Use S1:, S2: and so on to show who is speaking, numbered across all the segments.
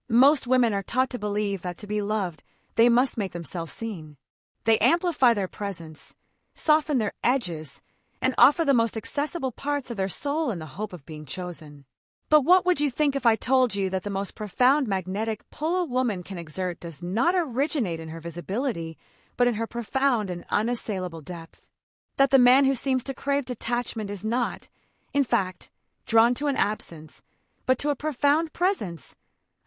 S1: Most women are taught to believe that to be loved, they must make themselves seen. They amplify their presence, soften their edges, and offer the most accessible parts of their soul in the hope of being chosen. But what would you think if I told you that the most profound magnetic pull a woman can exert does not originate in her visibility, but in her profound and unassailable depth? That the man who seems to crave detachment is not, in fact, drawn to an absence, but to a profound presence,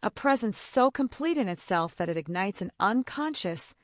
S1: a presence so complete in itself that it ignites an unconscious,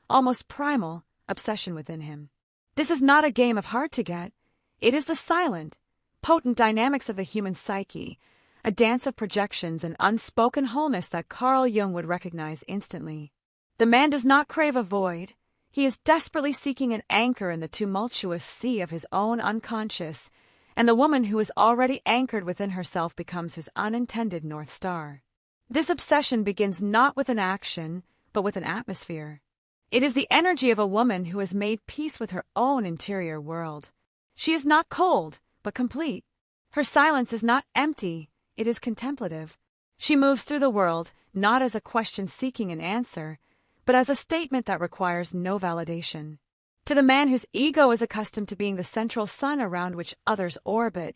S1: almost primal, obsession within him. This is not a game of hard to get. It is the silent, potent dynamics of the human psyche, a dance of projections and unspoken wholeness that Carl Jung would recognize instantly. The man does not crave a void. He is desperately seeking an anchor in the tumultuous sea of his own unconscious, and the woman who is already anchored within herself becomes his unintended North Star. This obsession begins not with an action, but with an atmosphere. It is the energy of a woman who has made peace with her own interior world. She is not cold, but complete. Her silence is not empty, it is contemplative. She moves through the world, not as a question seeking an answer, but as a statement that requires no validation. To the man whose ego is accustomed to being the central sun around which others orbit,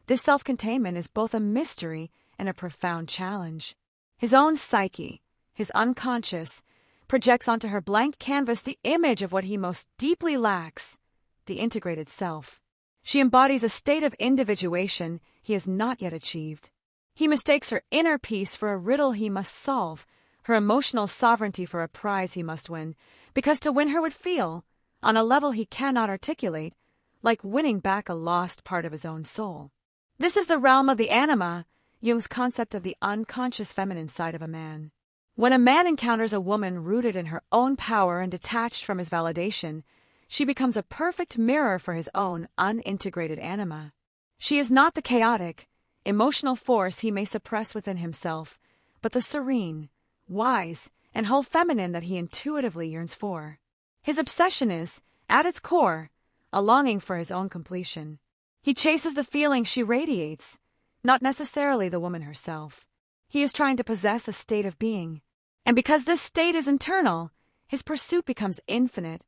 S1: this self-containment is both a mystery and a profound challenge. His own psyche, his unconscious, projects onto her blank canvas the image of what he most deeply lacks, the integrated self. She embodies a state of individuation he has not yet achieved. He mistakes her inner peace for a riddle he must solve, her emotional sovereignty for a prize he must win, because to win her would feel, on a level he cannot articulate, like winning back a lost part of his own soul. This is the realm of the anima, Jung's concept of the unconscious feminine side of a man. When a man encounters a woman rooted in her own power and detached from his validation, she becomes a perfect mirror for his own unintegrated anima. She is not the chaotic, emotional force he may suppress within himself, but the serene, wise, and whole feminine that he intuitively yearns for. His obsession is, at its core, a longing for his own completion. He chases the feeling she radiates, not necessarily the woman herself. He is trying to possess a state of being. And because this state is internal, his pursuit becomes infinite,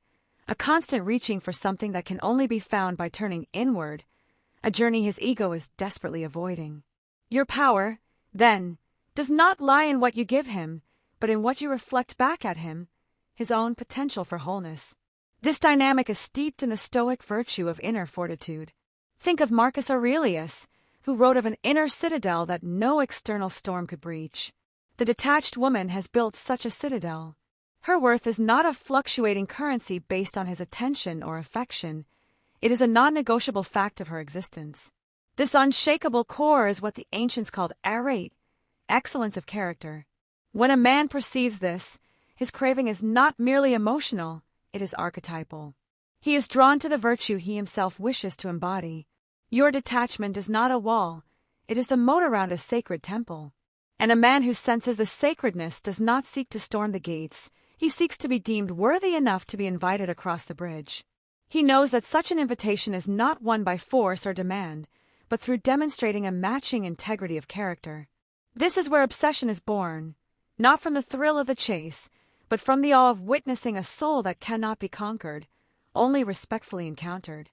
S1: a constant reaching for something that can only be found by turning inward, a journey his ego is desperately avoiding. Your power, then, does not lie in what you give him, but in what you reflect back at him, his own potential for wholeness. This dynamic is steeped in the stoic virtue of inner fortitude. Think of Marcus Aurelius, who wrote of an inner citadel that no external storm could breach. The detached woman has built such a citadel. Her worth is not a fluctuating currency based on his attention or affection. It is a non-negotiable fact of her existence. This unshakable core is what the ancients called arete, excellence of character. When a man perceives this, his craving is not merely emotional, it is archetypal. He is drawn to the virtue he himself wishes to embody. Your detachment is not a wall, it is the moat around a sacred temple. And a man who senses the sacredness does not seek to storm the gates, he seeks to be deemed worthy enough to be invited across the bridge. He knows that such an invitation is not won by force or demand, but through demonstrating a matching integrity of character. This is where obsession is born, not from the thrill of the chase, but from the awe of witnessing a soul that cannot be conquered, only respectfully encountered.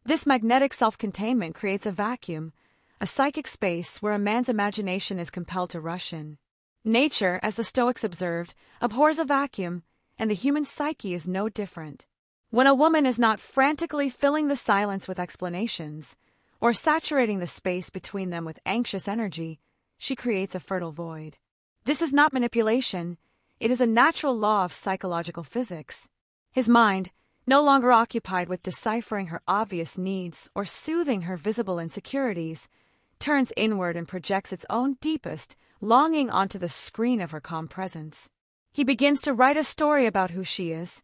S1: This magnetic self-containment creates a vacuum, a psychic space where a man's imagination is compelled to rush in. Nature, as the Stoics observed, abhors a vacuum, and the human psyche is no different. When a woman is not frantically filling the silence with explanations, or saturating the space between them with anxious energy, she creates a fertile void. This is not manipulation, it is a natural law of psychological physics. His mind, no longer occupied with deciphering her obvious needs or soothing her visible insecurities, turns inward and projects its own deepest longing onto the screen of her calm presence. He begins to write a story about who she is,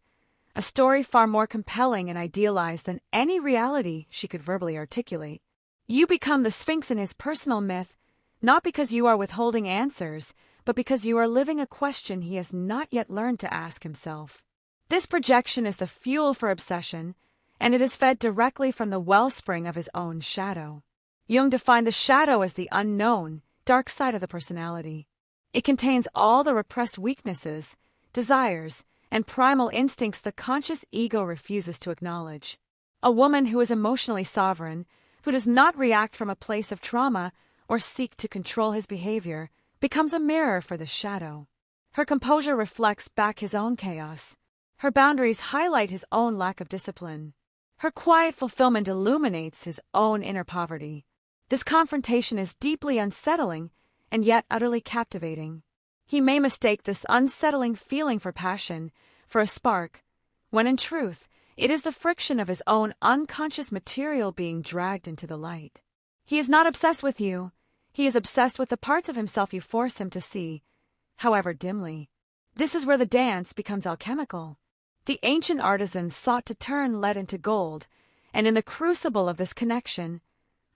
S1: a story far more compelling and idealized than any reality she could verbally articulate. You become the Sphinx in his personal myth, not because you are withholding answers, but because you are living a question he has not yet learned to ask himself. This projection is the fuel for obsession, and it is fed directly from the wellspring of his own shadow. Jung defined the shadow as the unknown, dark side of the personality. It contains all the repressed weaknesses, desires, and primal instincts the conscious ego refuses to acknowledge. A woman who is emotionally sovereign, who does not react from a place of trauma or seek to control his behavior, becomes a mirror for the shadow. Her composure reflects back his own chaos. Her boundaries highlight his own lack of discipline. Her quiet fulfillment illuminates his own inner poverty. This confrontation is deeply unsettling and yet utterly captivating. He may mistake this unsettling feeling for passion, for a spark, when in truth, it is the friction of his own unconscious material being dragged into the light. He is not obsessed with you. He is obsessed with the parts of himself you force him to see, however dimly. This is where the dance becomes alchemical. The ancient artisans sought to turn lead into gold, and in the crucible of this connection,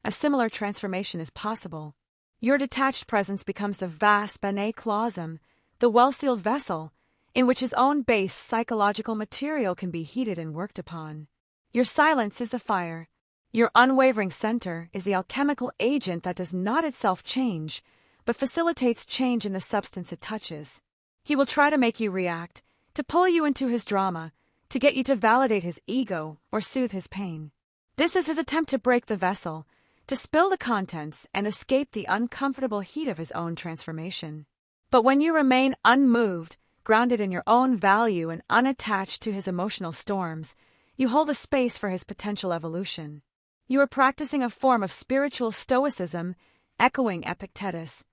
S1: a similar transformation is possible. Your detached presence becomes the vast bene clausum, the well-sealed vessel, in which his own base psychological material can be heated and worked upon. Your silence is the fire. Your unwavering center is the alchemical agent that does not itself change, but facilitates change in the substance it touches. He will try to make you react, to pull you into his drama, to get you to validate his ego or soothe his pain. This is his attempt to break the vessel, to spill the contents and escape the uncomfortable heat of his own transformation. But when you remain unmoved, grounded in your own value and unattached to his emotional storms, you hold a space for his potential evolution. You are practicing a form of spiritual stoicism, echoing Epictetus.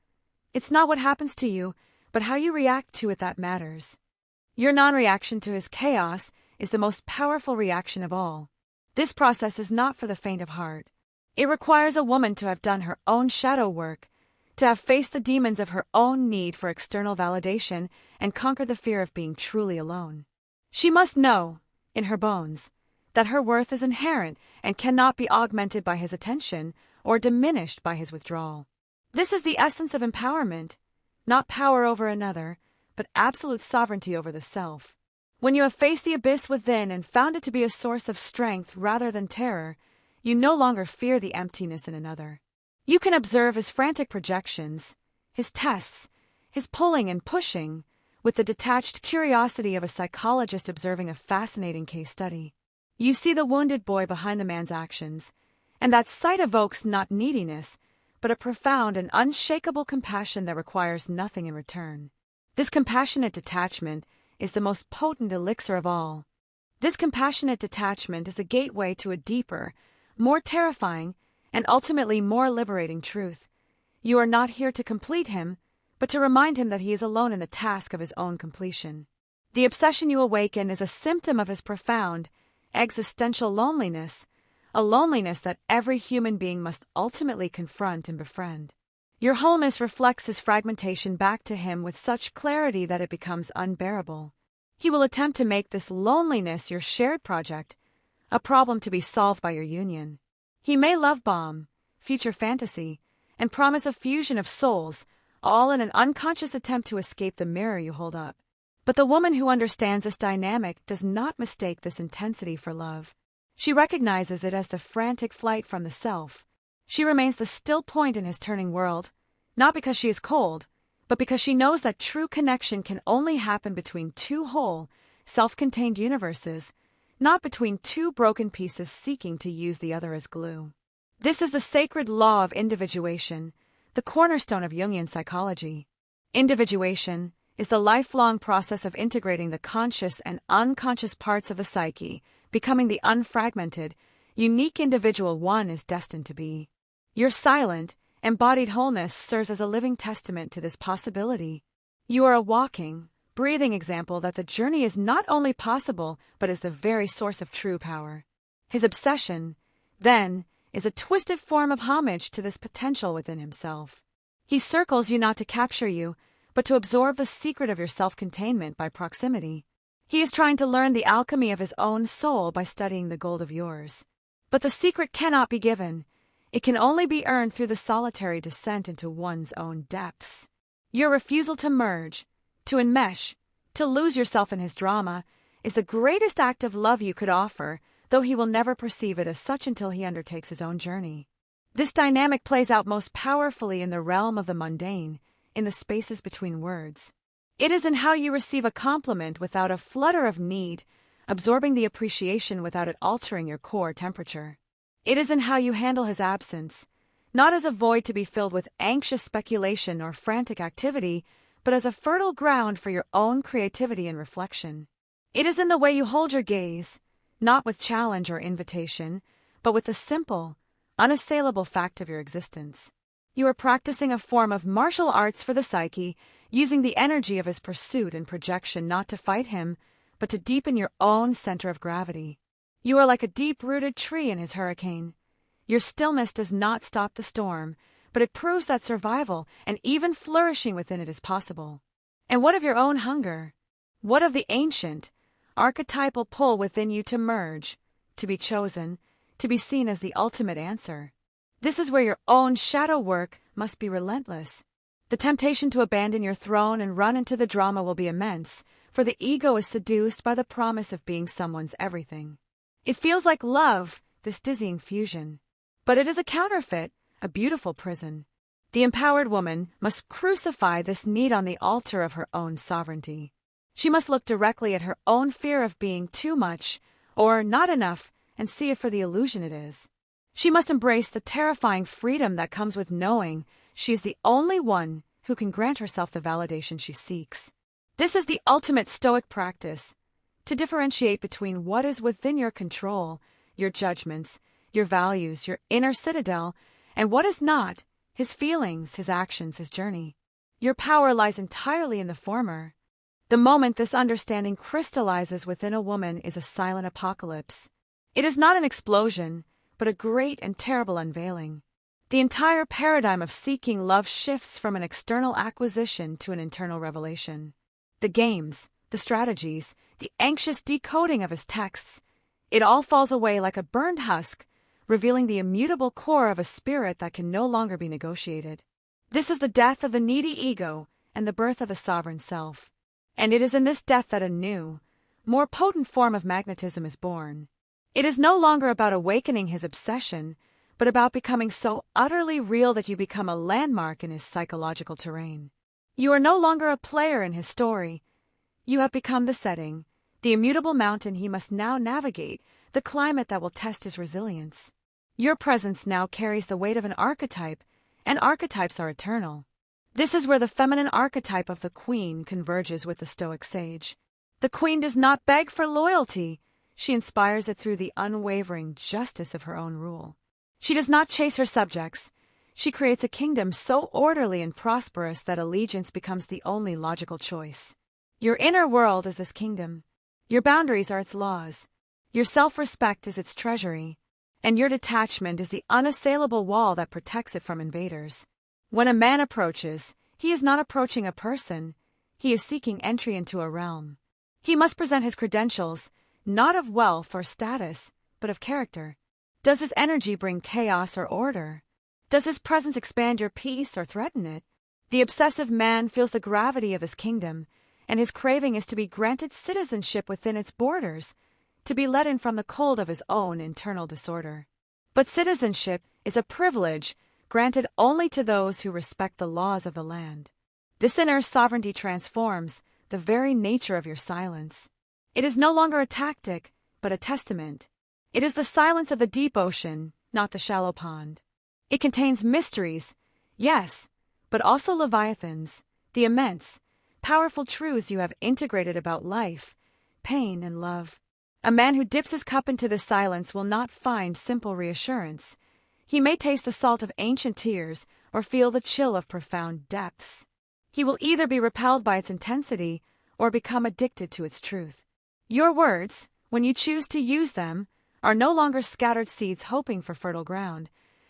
S1: It's not what happens to you, but how you react to it that matters. Your non-reaction to his chaos is the most powerful reaction of all. This process is not for the faint of heart. It requires a woman to have done her own shadow work, to have faced the demons of her own need for external validation and conquered the fear of being truly alone. She must know, in her bones, that her worth is inherent and cannot be augmented by his attention or diminished by his withdrawal. This is the essence of empowerment, not power over another, but absolute sovereignty over the self. When you have faced the abyss within and found it to be a source of strength rather than terror, you no longer fear the emptiness in another. You can observe his frantic projections, his tests, his pulling and pushing, with the detached curiosity of a psychologist observing a fascinating case study. You see the wounded boy behind the man's actions, and that sight evokes not neediness, but a profound and unshakable compassion that requires nothing in return. This compassionate detachment is the most potent elixir of all. This compassionate detachment is the gateway to a deeper, more terrifying, and ultimately more liberating truth. You are not here to complete him, but to remind him that he is alone in the task of his own completion. The obsession you awaken is a symptom of his profound, existential loneliness, a loneliness that every human being must ultimately confront and befriend. Your wholeness reflects his fragmentation back to him with such clarity that it becomes unbearable. He will attempt to make this loneliness your shared project, a problem to be solved by your union. He may love bomb, future fantasy, and promise a fusion of souls, all in an unconscious attempt to escape the mirror you hold up. But the woman who understands this dynamic does not mistake this intensity for love. She recognizes it as the frantic flight from the self. She remains the still point in his turning world, not because she is cold, but because she knows that true connection can only happen between two whole, self-contained universes, not between two broken pieces seeking to use the other as glue. This is the sacred law of individuation, the cornerstone of Jungian psychology. Individuation is the lifelong process of integrating the conscious and unconscious parts of the psyche, becoming the unfragmented, unique individual one is destined to be. Your silent, embodied wholeness serves as a living testament to this possibility. You are a walking, breathing example that the journey is not only possible, but is the very source of true power. His obsession, then, is a twisted form of homage to this potential within himself. He circles you not to capture you, but to absorb the secret of your self-containment by proximity. He is trying to learn the alchemy of his own soul by studying the gold of yours. But the secret cannot be given. It can only be earned through the solitary descent into one's own depths. Your refusal to merge, to enmesh, to lose yourself in his drama, is the greatest act of love you could offer, though he will never perceive it as such until he undertakes his own journey. This dynamic plays out most powerfully in the realm of the mundane, in the spaces between words. It is in how you receive a compliment without a flutter of need, absorbing the appreciation without it altering your core temperature. It is in how you handle his absence, not as a void to be filled with anxious speculation or frantic activity, but as a fertile ground for your own creativity and reflection. It is in the way you hold your gaze, not with challenge or invitation, but with the simple, unassailable fact of your existence. You are practicing a form of martial arts for the psyche, using the energy of his pursuit and projection not to fight him, but to deepen your own center of gravity. You are like a deep-rooted tree in his hurricane. Your stillness does not stop the storm, but it proves that survival and even flourishing within it is possible. And what of your own hunger? What of the ancient, archetypal pull within you to merge, to be chosen, to be seen as the ultimate answer? This is where your own shadow work must be relentless. The temptation to abandon your throne and run into the drama will be immense, for the ego is seduced by the promise of being someone's everything. It feels like love, this dizzying fusion. But it is a counterfeit, a beautiful prison. The empowered woman must crucify this need on the altar of her own sovereignty. She must look directly at her own fear of being too much or not enough and see it for the illusion it is. She must embrace the terrifying freedom that comes with knowing she is the only one who can grant herself the validation she seeks. This is the ultimate Stoic practice, to differentiate between what is within your control, your judgments, your values, your inner citadel, and what is not, his feelings, his actions, his journey. Your power lies entirely in the former. The moment this understanding crystallizes within a woman is a silent apocalypse. It is not an explosion, but a great and terrible unveiling. The entire paradigm of seeking love shifts from an external acquisition to an internal revelation. The games, the strategies, the anxious decoding of his texts, it all falls away like a burned husk, revealing the immutable core of a spirit that can no longer be negotiated. This is the death of the needy ego and the birth of a sovereign self. And it is in this death that a new, more potent form of magnetism is born. It is no longer about awakening his obsession, but about becoming so utterly real that you become a landmark in his psychological terrain. You are no longer a player in his story. You have become the setting, the immutable mountain he must now navigate, the climate that will test his resilience. Your presence now carries the weight of an archetype, and archetypes are eternal. This is where the feminine archetype of the queen converges with the Stoic sage. The queen does not beg for loyalty. She inspires it through the unwavering justice of her own rule. She does not chase her subjects. She creates a kingdom so orderly and prosperous that allegiance becomes the only logical choice. Your inner world is this kingdom. Your boundaries are its laws. Your self-respect is its treasury. And your detachment is the unassailable wall that protects it from invaders. When a man approaches, he is not approaching a person. He is seeking entry into a realm. He must present his credentials, not of wealth or status, but of character. Does his energy bring chaos or order? Does his presence expand your peace or threaten it? The obsessive man feels the gravity of his kingdom, and his craving is to be granted citizenship within its borders, to be let in from the cold of his own internal disorder. But citizenship is a privilege granted only to those who respect the laws of the land. This inner sovereignty transforms the very nature of your silence. It is no longer a tactic, but a testament. It is the silence of the deep ocean, not the shallow pond. It contains mysteries, yes, but also leviathans, the immense, powerful truths you have integrated about life, pain, and love. A man who dips his cup into this silence will not find simple reassurance. He may taste the salt of ancient tears or feel the chill of profound depths. He will either be repelled by its intensity or become addicted to its truth. Your words, when you choose to use them, are no longer scattered seeds hoping for fertile ground.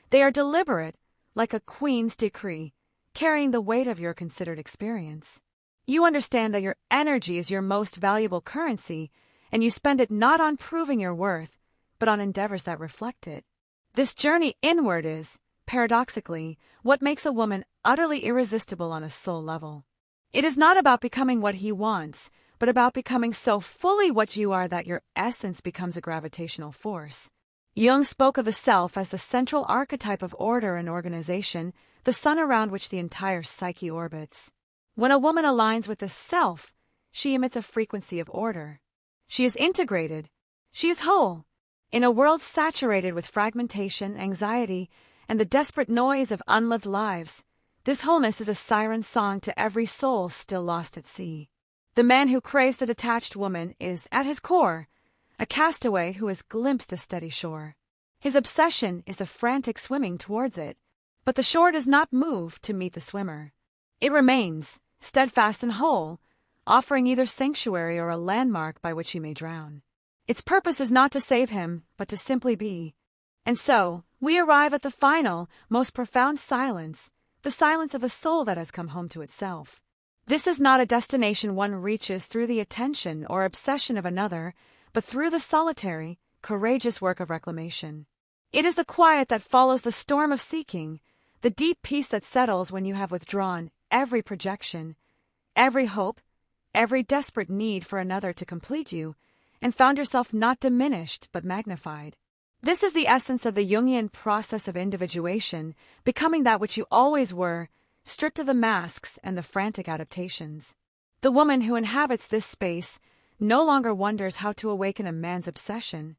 S1: They are deliberate, like a queen's decree, carrying the weight of your considered experience. You understand that your energy is your most valuable currency, and you spend it not on proving your worth, but on endeavors that reflect it. This journey inward is, paradoxically, what makes a woman utterly irresistible on a soul level. It is not about becoming what he wants, but about becoming so fully what you are that your essence becomes a gravitational force. Jung spoke of the self as the central archetype of order and organization, the sun around which the entire psyche orbits. When a woman aligns with the self, she emits a frequency of order. She is integrated. She is whole. In a world saturated with fragmentation, anxiety, and the desperate noise of unlived lives, this wholeness is a siren song to every soul still lost at sea. The man who craves the detached woman is, at his core, a castaway who has glimpsed a steady shore. His obsession is the frantic swimming towards it, but the shore does not move to meet the swimmer. It remains, steadfast and whole, offering either sanctuary or a landmark by which he may drown. Its purpose is not to save him, but to simply be. And so, we arrive at the final, most profound silence, the silence of a soul that has come home to itself. This is not a destination one reaches through the attention or obsession of another, but through the solitary, courageous work of reclamation. It is the quiet that follows the storm of seeking, the deep peace that settles when you have withdrawn every projection, every hope, every desperate need for another to complete you, and found yourself not diminished but magnified. This is the essence of the Jungian process of individuation, becoming that which you always were, stripped of the masks and the frantic adaptations. The woman who inhabits this space no longer wonders how to awaken a man's obsession.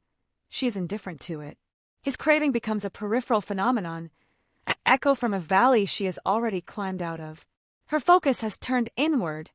S1: She is indifferent to it. His craving becomes a peripheral phenomenon, an echo from a valley she has already climbed out of. Her focus has turned inward,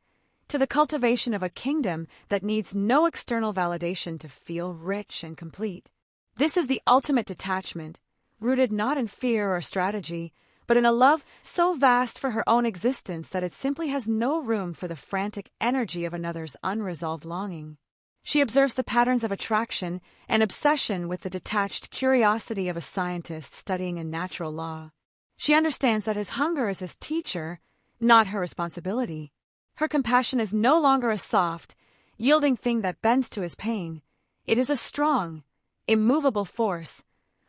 S1: to the cultivation of a kingdom that needs no external validation to feel rich and complete. This is the ultimate detachment, rooted not in fear or strategy, but in a love so vast for her own existence that it simply has no room for the frantic energy of another's unresolved longing. She observes the patterns of attraction and obsession with the detached curiosity of a scientist studying a natural law. She understands that his hunger is his teacher, not her responsibility. Her compassion is no longer a soft, yielding thing that bends to his pain. It is a strong, immovable force,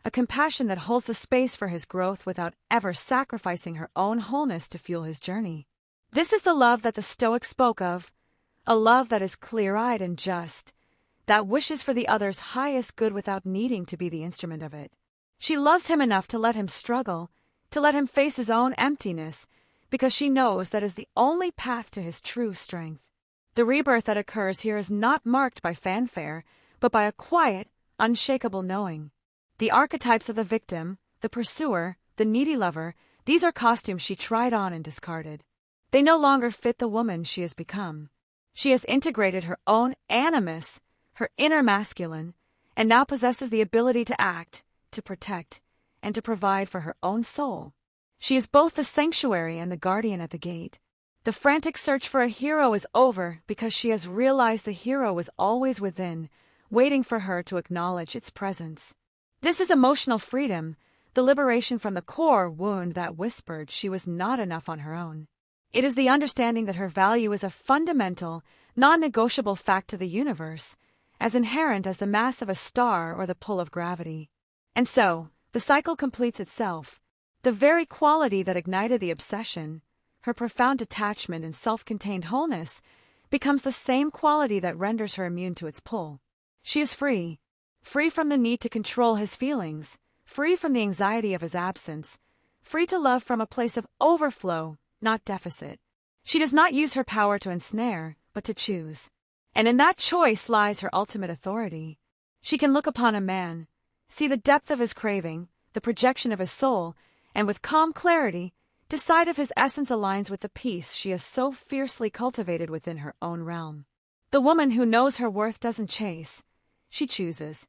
S1: a compassion that holds the space for his growth without ever sacrificing her own wholeness to fuel his journey. This is the love that the Stoics spoke of, a love that is clear-eyed and just, that wishes for the other's highest good without needing to be the instrument of it. She loves him enough to let him struggle, to let him face his own emptiness, because she knows that is the only path to his true strength. The rebirth that occurs here is not marked by fanfare, but by a quiet, unshakable knowing. The archetypes of the victim, the pursuer, the needy lover, these are costumes she tried on and discarded. They no longer fit the woman she has become. She has integrated her own animus, her inner masculine, and now possesses the ability to act, to protect, and to provide for her own soul. She is both the sanctuary and the guardian at the gate. The frantic search for a hero is over because she has realized the hero is always within, waiting for her to acknowledge its presence. This is emotional freedom, the liberation from the core wound that whispered she was not enough on her own. It is the understanding that her value is a fundamental, non-negotiable fact to the universe, as inherent as the mass of a star or the pull of gravity. And so, the cycle completes itself. The very quality that ignited the obsession, her profound detachment and self-contained wholeness, becomes the same quality that renders her immune to its pull. She is free, free from the need to control his feelings, free from the anxiety of his absence, free to love from a place of overflow, not deficit. She does not use her power to ensnare, but to choose. And in that choice lies her ultimate authority. She can look upon a man, see the depth of his craving, the projection of his soul, and with calm clarity, decide if his essence aligns with the peace she has so fiercely cultivated within her own realm. The woman who knows her worth doesn't chase. She chooses.